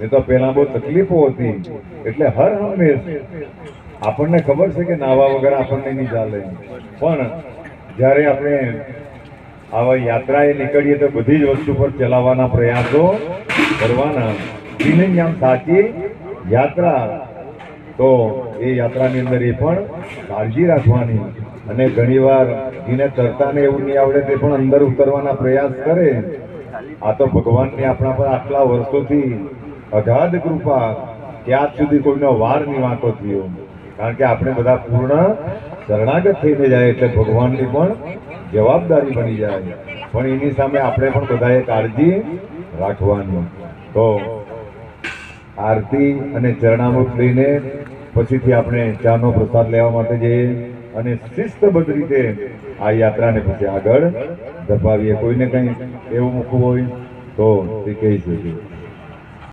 એ તો પહેલા બહુ તકલીફો હતી, એટલે હર હંમેશ આપણને ખબર છે કે નાવા વગર આપણને નહીં ચાલે, પણ જ્યારે આપણે આવા યાત્રાએ નીકળીએ તો બધી જ વસ્તુ પર ચલાવવાના પ્રયાસો કરવાના. ફિલિંગ આમ સાચી યાત્રા, તો એ યાત્રાની અંદર એ પણ કાળજી રાખવાની. અને ઘણીવાર એને તરતાને એવું નહીં આવડે તે પણ અંદર ઉતરવાના પ્રયાસ કરે. આ તો ભગવાનની આપણા પર આટલા વર્ષોથી અગાધ કૃપા કે આજ સુધી કોઈનો વાર નહીં વાંકો થયો, કારણ કે આપણે બધા પૂર્ણ શરણાગત થઈને જાય એટલે ભગવાનની પણ જવાબદારી બની જાય. પણ એની સામે આપણે પણ બધાએ કાળજી રાખવાની. તો આરતી અને ચરણામૃત લઈને પછીથી આપણે ચાનો પ્રસાદ લેવા માટે જઈએ અને શિસ્તબદ્ધ રીતે આ યાત્રાને પછી આગળ ધપાવીએ. કોઈને કંઈ એવું મૂકવું હોય તો તે કહી શકીએ.